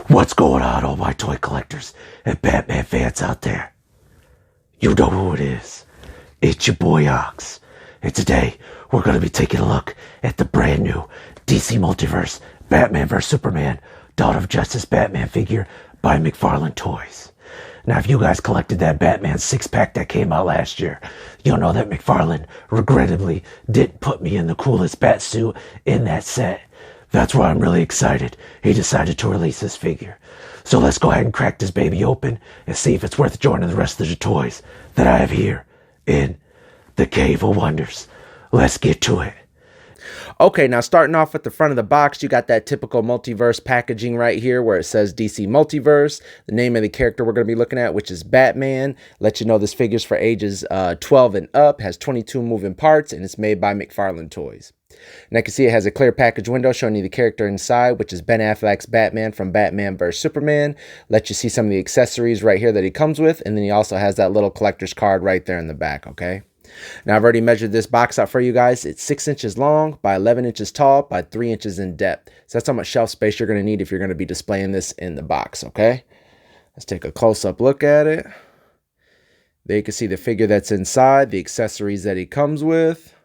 What's going on, all my toy collectors and Batman fans out there? You know who it is. It's your boy Ox. And today, we're going to be taking a look at the brand new DC Multiverse Batman vs. Superman Dawn of Justice Batman figure by Mcfarlane Toys. Now, if you guys collected that Batman 6-pack that came out last year, you'll know that Mcfarlane regrettably didn't put me in the coolest bat suit in that set. That's why I'm really excited he decided to release this figure. So let's go ahead and crack this baby open and see if it's worth joining the rest of the toys that I have here in the Cave of Wonders. Let's get to it. Okay, now starting off at the front of the box, you got that typical multiverse packaging right here where it says DC Multiverse, the name of the character we're going to be looking at, which is Batman. Let you know this figure's for ages 12 and up, has 22 moving parts, and it's made by Mcfarlane Toys. And I can see it has a clear package window showing you the character inside, which is Ben Affleck's Batman from Batman vs. Superman. Let you see some of the accessories right here that he comes with, and then he also has that little collector's card right there in the back, okay? Now, I've already measured this box out for you guys. It's 6 inches long by 11 inches tall by 3 inches in depth. So that's how much shelf space you're going to need if you're going to be displaying this in the box, okay? Let's take a close-up look at it. There you can see the figure that's inside, the accessories that he comes with.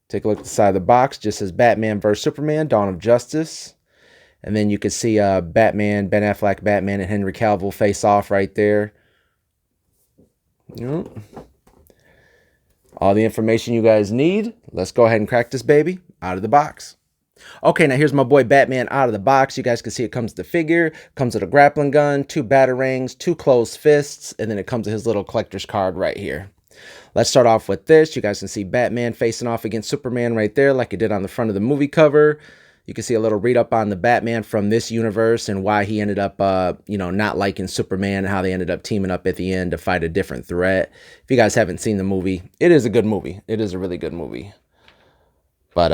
Take a look at the side of the box. Just says Batman vs. Superman, Dawn of Justice. And then you can see Batman, Ben Affleck, Batman, and Henry Cavill face off right there. Yep. All the information you guys need. Let's go ahead and crack this baby out of the box. Okay, now here's my boy Batman out of the box. You guys can see it comes with the figure, comes with a grappling gun, 2 batarangs, 2 closed fists, and then it comes with his little collector's card right here. Let's start off with this. You guys can see Batman facing off against Superman right there like it did on the front of the movie cover. You can see a little read up on the Batman from this universe and why he ended up, not liking Superman and how they ended up teaming up at the end to fight a different threat. If you guys haven't seen the movie, it is a good movie. It is a really good movie. But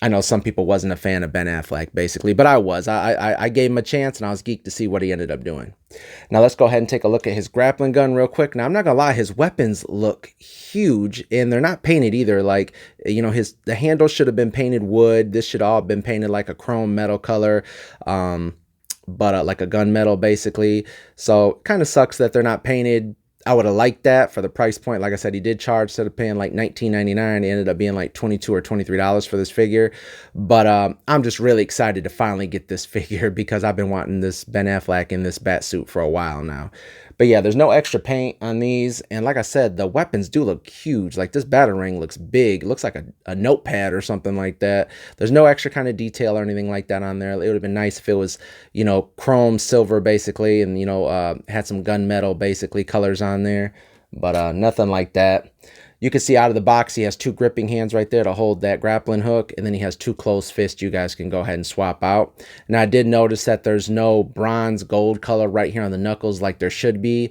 I know some people wasn't a fan of Ben Affleck, basically, but I was. I gave him a chance, and I was geeked to see what he ended up doing. Now, let's go ahead and take a look at his grappling gun real quick. Now, I'm not going to lie, his weapons look huge, and they're not painted either. Like, the handle should have been painted wood. This should all have been painted like a chrome metal color, but like a gunmetal, basically. So, kind of sucks that they're not painted. I would have liked that for the price point. Like I said, he did charge, instead of paying like $19.99, it ended up being like $22 or $23 for this figure. But I'm just really excited to finally get this figure because I've been wanting this Ben Affleck in this bat suit for a while now. But yeah, there's no extra paint on these. And like I said, the weapons do look huge. Like this batarang looks big. It looks like a notepad or something like that. There's no extra kind of detail or anything like that on there. It would have been nice if it was, chrome silver basically, and, had some gunmetal basically colors on there. But nothing like that. You can see out of the box, he has 2 gripping hands right there to hold that grappling hook. And then he has 2 closed fists you guys can go ahead and swap out. Now, I did notice that there's no bronze gold color right here on the knuckles like there should be.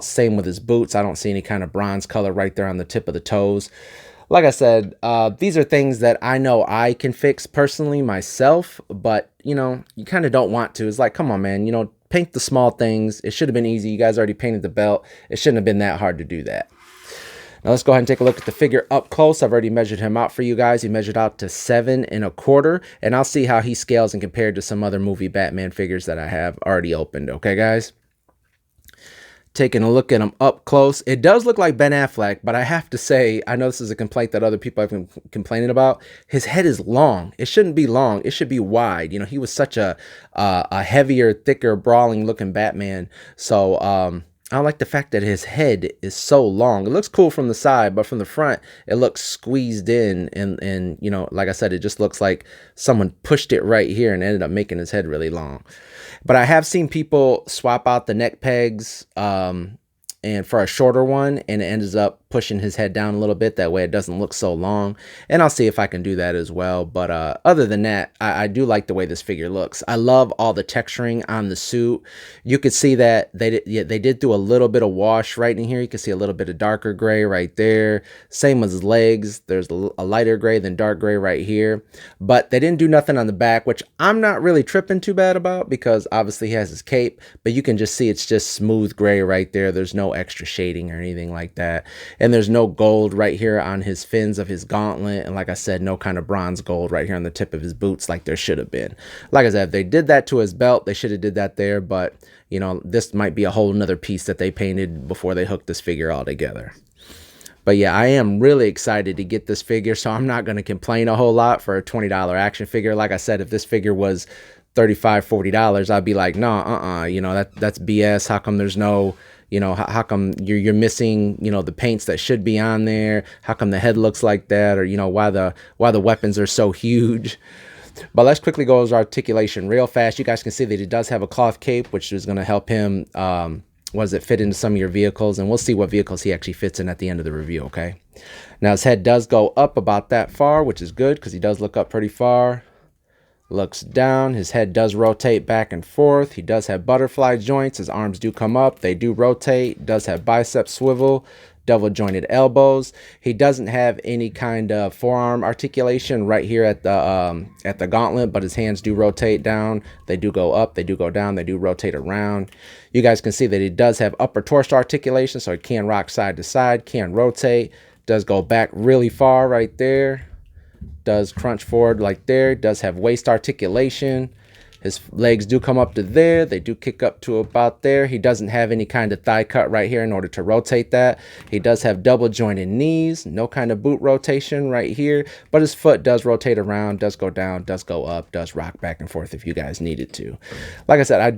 Same with his boots. I don't see any kind of bronze color right there on the tip of the toes. Like I said, these are things that I know I can fix personally myself. But, you kind of don't want to. It's like, come on, man, paint the small things. It should have been easy. You guys already painted the belt. It shouldn't have been that hard to do that. Now let's go ahead and take a look at the figure up close. I've already measured him out for you guys. He measured out to 7 1/4, and I'll see how he scales and compared to some other movie Batman figures that I have already opened. Okay, guys? Taking a look at him up close, it does look like Ben Affleck, but I have to say, I know this is a complaint that other people have been complaining about. His head is long. It shouldn't be long. It should be wide. He was such a heavier, thicker, brawling looking Batman. So, I like the fact that his head is so long. It looks cool from the side, but from the front, it looks squeezed in. And like I said, it just looks like someone pushed it right here and ended up making his head really long. But I have seen people swap out the neck pegs and for a shorter one, and it ends up pushing his head down a little bit. That way it doesn't look so long. And I'll see if I can do that as well. But other than that, I do like the way this figure looks. I love all the texturing on the suit. You could see that they did do a little bit of wash right in here. You can see a little bit of darker gray right there. Same with his legs. There's a lighter gray than dark gray right here. But they didn't do nothing on the back, which I'm not really tripping too bad about because obviously he has his cape. But you can just see it's just smooth gray right there. There's no extra shading or anything like that. And there's no gold right here on his fins of his gauntlet. And like I said, no kind of bronze gold right here on the tip of his boots like there should have been. Like I said, if they did that to his belt, they should have did that there. But, you know, this might be a whole nother piece that they painted before they hooked this figure all together. But yeah, I am really excited to get this figure, so I'm not going to complain a whole lot for a $20 action figure. Like I said, if this figure was $35, $40, I'd be like, no, you know, that's BS. How come there's no, you know, how come you're missing, you know, the paints that should be on there? How come the head looks like that? Or, you know, why the weapons are so huge? But let's quickly go over articulation real fast. You guys can see that he does have a cloth cape, which is going to help him fit into some of your vehicles, and we'll see what vehicles he actually fits in at the end of the review. Okay, now his head does go up about that far, which is good because he does look up pretty far. Looks down, his head does rotate back and forth. He does have butterfly joints. His arms do come up, they do rotate. Does have bicep swivel, double jointed elbows. He doesn't have any kind of forearm articulation right here at the gauntlet, but his hands do rotate down. They do go up, they do go down, they do rotate around. You guys can see that he does have upper torso articulation, so he can rock side to side, can rotate, does go back really far right there, does crunch forward like there, does have waist articulation. His legs do come up to there. They do kick up to about there. He doesn't have any kind of thigh cut right here in order to rotate that. He does have double jointed knees, no kind of boot rotation right here, but his foot does rotate around, does go down, does go up, does rock back and forth if you guys needed to. Like I said, I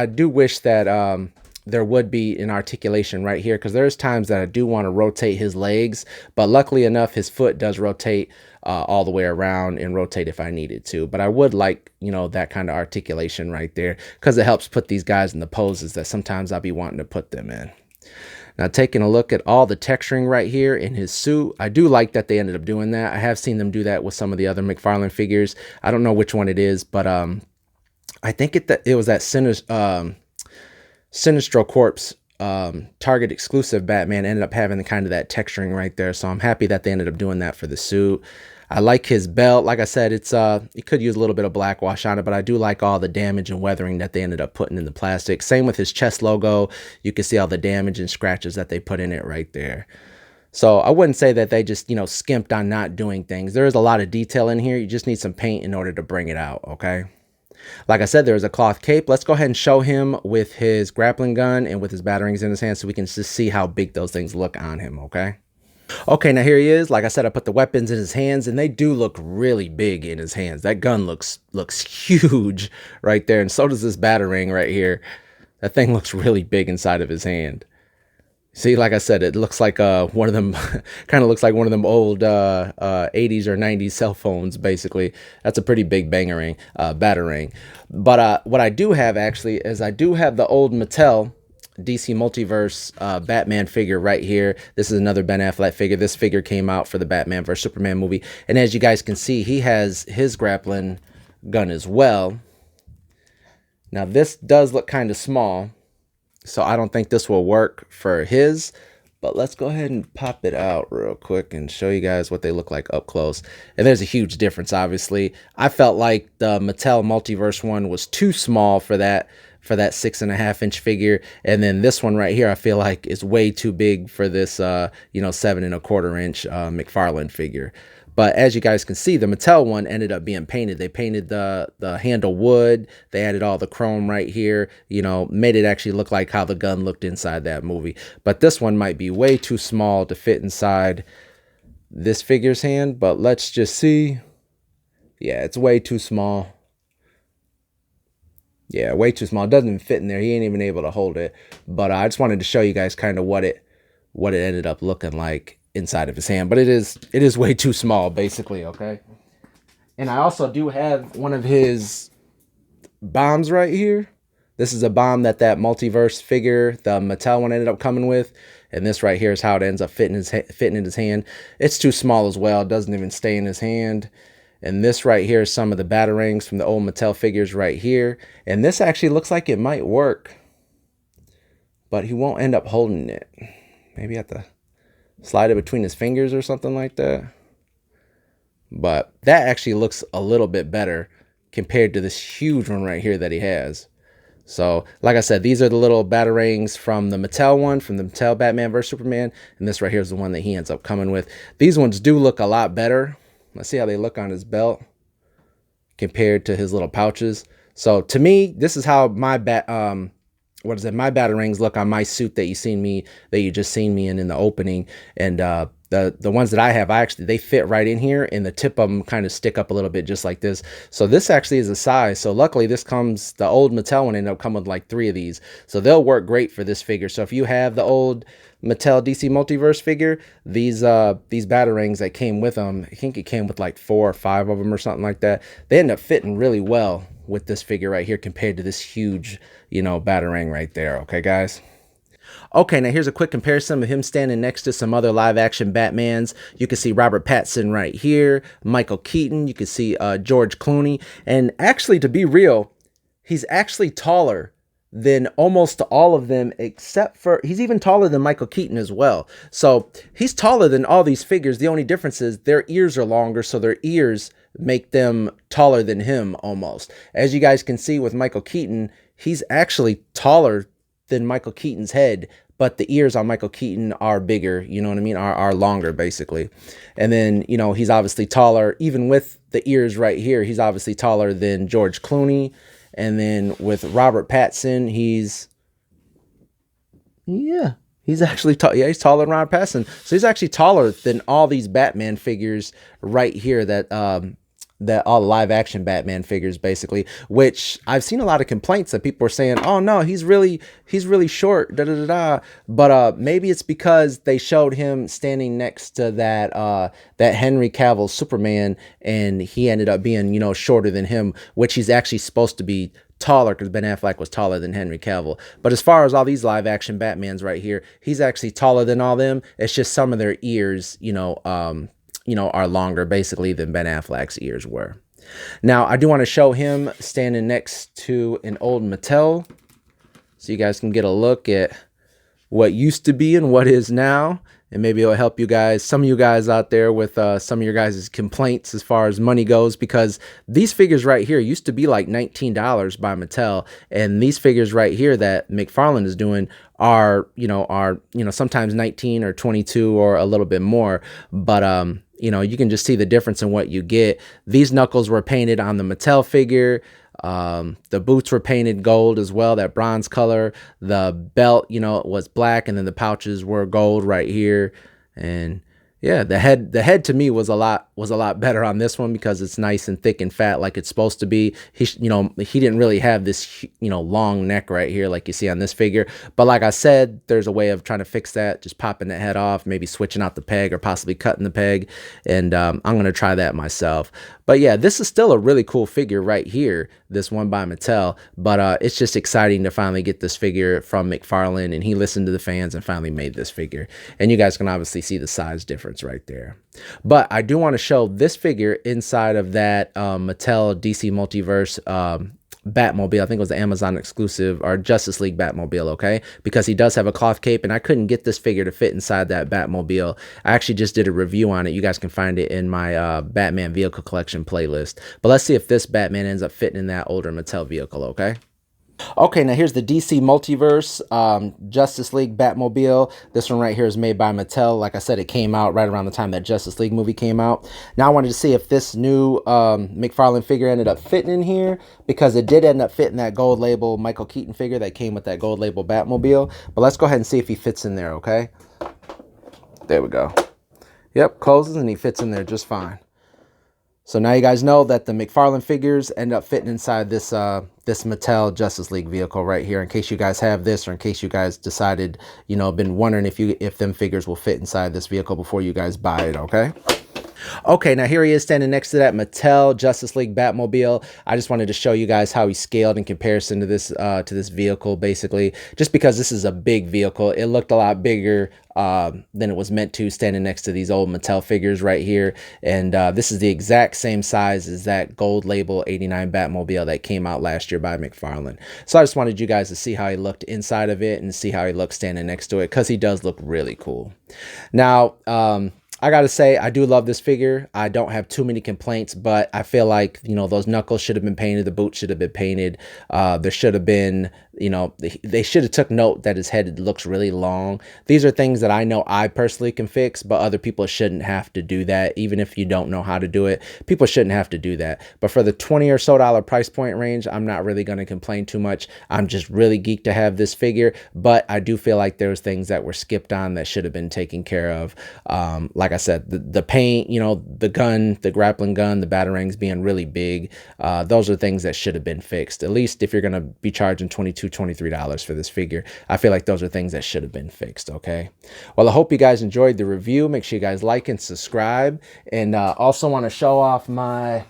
do wish that there would be an articulation right here, because there's times that I do want to rotate his legs, but luckily enough, his foot does rotate all the way around and rotate if I needed to. But I would like, you know, that kind of articulation right there, because it helps put these guys in the poses that sometimes I'll be wanting to put them in. Now, taking a look at all the texturing right here in his suit, I do like that they ended up doing that. I have seen them do that with some of the other Mcfarlane figures. I don't know which one it is, but I think it was that Sinistro Corpse Target exclusive Batman ended up having the kind of that texturing right there, so I'm happy that they ended up doing that for the suit. I like his belt. Like I said, it's you could use a little bit of black wash on it, but I do like all the damage and weathering that they ended up putting in the plastic. Same with his chest logo. You can see all the damage and scratches that they put in it right there. So I wouldn't say that they just, you know, skimped on not doing things. There is a lot of detail in here. You just need some paint in order to bring it out, okay? Like I said, there's a cloth cape. Let's go ahead and show him with his grappling gun and with his batarangs in his hand so we can just see how big those things look on him, okay? Okay, now here he is. Like I said, I put the weapons in his hands, and they do look really big in his hands. That gun looks huge right there, and so does this batarang right here. That thing looks really big inside of his hand. See, like I said, it looks like one of them, kind of looks like one of them old 80s or 90s cell phones, basically. That's a pretty big batarang. But what I do have, actually, is I do have the old Mattel DC Multiverse Batman figure right here. This is another Ben Affleck figure. This figure came out for the Batman vs Superman movie. And as you guys can see, he has his grappling gun as well. Now, this does look kind of small, so I don't think this will work for his, but let's go ahead and pop it out real quick and show you guys what they look like up close. And there's a huge difference, obviously. I felt like the Mattel Multiverse one was too small for that 6.5-inch figure, and then this one right here I feel like is way too big for this 7.25-inch Mcfarlane figure. But as you guys can see, the Mattel one ended up being painted. They painted the handle wood. They added all the chrome right here, you know, made it actually look like how the gun looked inside that movie. But this one might be way too small to fit inside this figure's hand, but let's just see. Yeah, it's way too small. Yeah, way too small. It doesn't even fit in there. He ain't even able to hold it. But I just wanted to show you guys kind of what it ended up looking like inside of his hand. But it is way too small, basically, okay? And I also do have one of his bombs right here. This is a bomb that Multiverse figure, the Mattel one, ended up coming with. And this right here is how it ends up fitting in his hand. It's too small as well. It doesn't even stay in his hand. And this right here is some of the batarangs from the old Mattel figures right here. And this actually looks like it might work, but he won't end up holding it. Maybe have to slide it between his fingers or something like that. But that actually looks a little bit better compared to this huge one right here that he has. So, like I said, these are the little batarangs from the Mattel one, from the Mattel Batman vs Superman, and this right here is the one that he ends up coming with. These ones do look a lot better. Let's see how they look on his belt compared to his little pouches. So to me, this is how my my batarangs look on my suit that you just seen me in the opening. And the ones that I have, they fit right in here, and the tip of them kind of stick up a little bit just like this. So this actually is a size. So luckily the old Mattel one ended up coming with like 3 of these. So they'll work great for this figure. So if you have the old Mattel DC Multiverse figure, these batarangs that came with them, I think it came with like 4 or 5 of them or something like that. They end up fitting really well with this figure right here compared to this huge, batarang right there. Okay, guys. Okay, now here's a quick comparison of him standing next to some other live action Batmans. You can see Robert Pattinson right here, Michael Keaton, you can see George Clooney, and actually, to be real, he's actually taller than almost all of them, except for he's even taller than Michael Keaton as well. So he's taller than all these figures. The only difference is their ears are longer, so their ears make them taller than him almost. As you guys can see with Michael Keaton, he's actually taller than Michael Keaton's head, but the ears on Michael Keaton are bigger, you know what I mean, are longer basically. And then, he's obviously taller, even with the ears right here, he's obviously taller than George Clooney. And then with Robert Pattinson, he's actually tall. Yeah, he's taller than Robert Pattinson. So he's actually taller than all these Batman figures right here that all live action Batman figures basically, which I've seen a lot of complaints that people are saying, oh no, he's really short, but maybe it's because they showed him standing next to that Henry Cavill Superman, and he ended up being shorter than him, which he's actually supposed to be taller because Ben Affleck was taller than Henry Cavill. But as far as all these live action Batmans right here, he's actually taller than all them. It's just some of their ears, are longer basically than Ben Affleck's ears were. Now, I do want to show him standing next to an old Mattel, so you guys can get a look at what used to be and what is now, and maybe it'll help you guys, some of you guys out there, with some of your guys' complaints as far as money goes, because these figures right here used to be like $19 by Mattel, and these figures right here that Mcfarlane is doing are sometimes 19 or 22 or a little bit more, but you can just see the difference in what you get. These knuckles were painted on the Mattel figure. The boots were painted gold as well, that bronze color. The belt, was black, and then the pouches were gold right here. And yeah, the head to me was a lot better on this one because it's nice and thick and fat like it's supposed to be. He didn't really have this long neck right here like you see on this figure. But like I said, there's a way of trying to fix that, just popping the head off, maybe switching out the peg or possibly cutting the peg. And I'm gonna try that myself. But yeah, this is still a really cool figure right here, this one by Mattel. But it's just exciting to finally get this figure from Mcfarlane, and he listened to the fans and finally made this figure. And you guys can obviously see the size difference right there. But I do want to show this figure inside of that Mattel DC Multiverse Batmobile. I think it was the Amazon exclusive, or Justice League Batmobile, okay? Because he does have a cloth cape, and I couldn't get this figure to fit inside that Batmobile. I actually just did a review on it. You guys can find it in my Batman Vehicle Collection playlist. But let's see if this Batman ends up fitting in that older Mattel vehicle, okay? Okay, now here's the DC Multiverse Justice League Batmobile. This one right here is made by Mattel. Like I said, it came out right around the time that Justice League movie came out. Now I wanted to see if this new Mcfarlane figure ended up fitting in here, because it did end up fitting that gold label Michael Keaton figure that came with that gold label Batmobile. But let's go ahead and see if he fits in there, okay? There we go. Yep, closes and he fits in there just fine. So now you guys know that the Mcfarlane figures end up fitting inside this this Mattel Justice League vehicle right here, in case you guys have this, or in case you guys decided, been wondering if them figures will fit inside this vehicle before you guys buy it, okay? Okay, now here he is standing next to that Mattel Justice League Batmobile. I just wanted to show you guys how he scaled in comparison to this vehicle, basically, just because this is a big vehicle. It looked a lot bigger than it was meant to, standing next to these old Mattel figures right here. And this is the exact same size as that gold label 89 Batmobile that came out last year by Mcfarlane. So I just wanted you guys to see how he looked inside of it and see how he looked standing next to it, because he does look really cool. Now, I gotta say, I do love this figure. I don't have too many complaints, but I feel like, you know, those knuckles should have been painted. The boot should have been painted. There should have been, you know, they should have took note that his head looks really long. These are things that I know I personally can fix, but other people shouldn't have to do that. Even if you don't know how to do it, people shouldn't have to do that. But for the $20 or so price point range, I'm not really going to complain too much. I'm just really geeked to have this figure, but I do feel like there's things that were skipped on that should have been taken care of. Like I said, the paint, you know, the gun, the grappling gun, the batarangs being really big. Those are things that should have been fixed. At least if you're going to be charging $22, $23 for this figure, I feel like those are things that should have been fixed. Okay. Well, I hope you guys enjoyed the review. Make sure you guys like and subscribe. And also want to show off my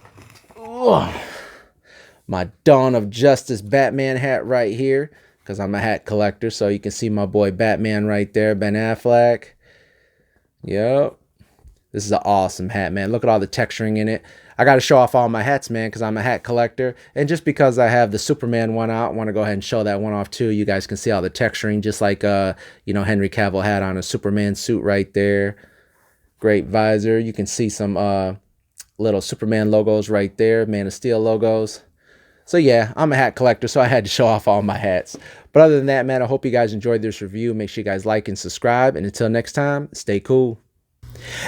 Dawn of Justice Batman hat right here, because I'm a hat collector. So you can see my boy Batman right there, Ben Affleck. Yep. This is an awesome hat, man. Look at all the texturing in it. I got to show off all my hats, man, because I'm a hat collector. And just because I have the Superman one out, I want to go ahead and show that one off too. You guys can see all the texturing, just like, you know, Henry Cavill had on a Superman suit right there. Great visor. You can see some little Superman logos right there, Man of Steel logos. So yeah, I'm a hat collector, so I had to show off all my hats. But other than that, man, I hope you guys enjoyed this review. Make sure you guys like and subscribe. And until next time, stay cool.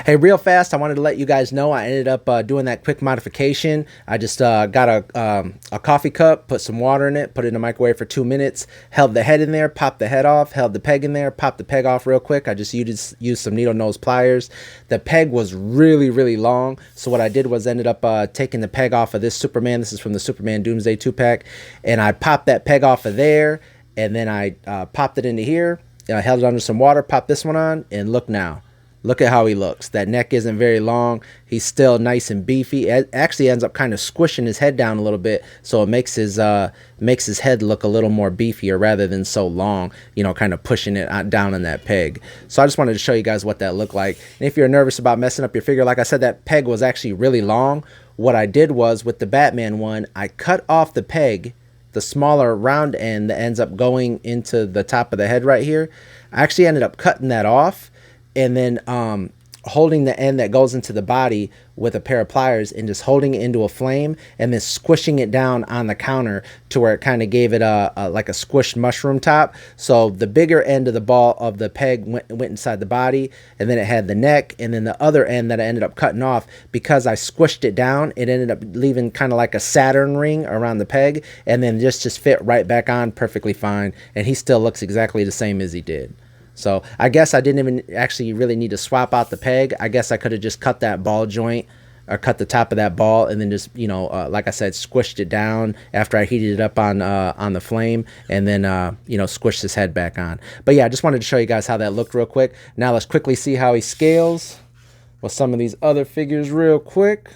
Hey, real fast, I wanted to let you guys know I ended up doing that quick modification. I just got a coffee cup, put some water in it, put it in the microwave for 2 minutes, held the head in there, popped the head off, held the peg in there, popped the peg off real quick. I just used some needle nose pliers. The peg was really, really long. So what I did was ended up taking the peg off of this Superman. This is from the Superman Doomsday 2-pack. And I popped that peg off of there. And then I popped it into here. And I held it under some water, popped this one on, and look now. Look at how he looks. That neck isn't very long. He's still nice and beefy. It actually ends up kind of squishing his head down a little bit, so it makes his head look a little more beefier rather than so long, you know, kind of pushing it down on that peg. So I just wanted to show you guys what that looked like. And if you're nervous about messing up your figure, like I said, that peg was actually really long. What I did was, with the Batman one, I cut off the peg, the smaller round end that ends up going into the top of the head right here. I actually ended up cutting that off, and then holding the end that goes into the body with a pair of pliers and just holding it into a flame and then squishing it down on the counter to where it kind of gave it like a squished mushroom top. So the bigger end of the ball of the peg went inside the body, and then it had the neck, and then the other end that I ended up cutting off, because I squished it down, it ended up leaving kind of like a Saturn ring around the peg, and then just fit right back on perfectly fine. And he still looks exactly the same as he did. So I guess I didn't even actually really need to swap out the peg. I guess I could have just cut that ball joint, or cut the top of that ball, and then just, you know, like I said, squished it down after I heated it up on the flame, and then, you know, squished his head back on. But yeah, I just wanted to show you guys how that looked real quick. Now let's quickly see how he scales with some of these other figures real quick.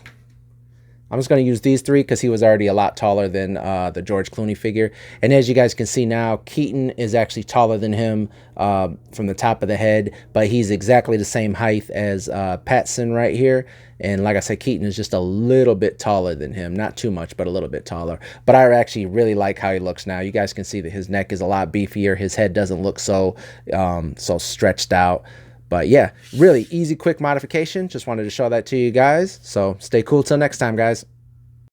I'm just going to use these three because he was already a lot taller than the George Clooney figure. And as you guys can see now, Keaton is actually taller than him from the top of the head, but he's exactly the same height as Pattinson right here. And like I said, Keaton is just a little bit taller than him. Not too much, but a little bit taller. But I actually really like how he looks now. You guys can see that his neck is a lot beefier. His head doesn't look so stretched out. But yeah, really easy, quick modification. Just wanted to show that to you guys. So stay cool till next time, guys.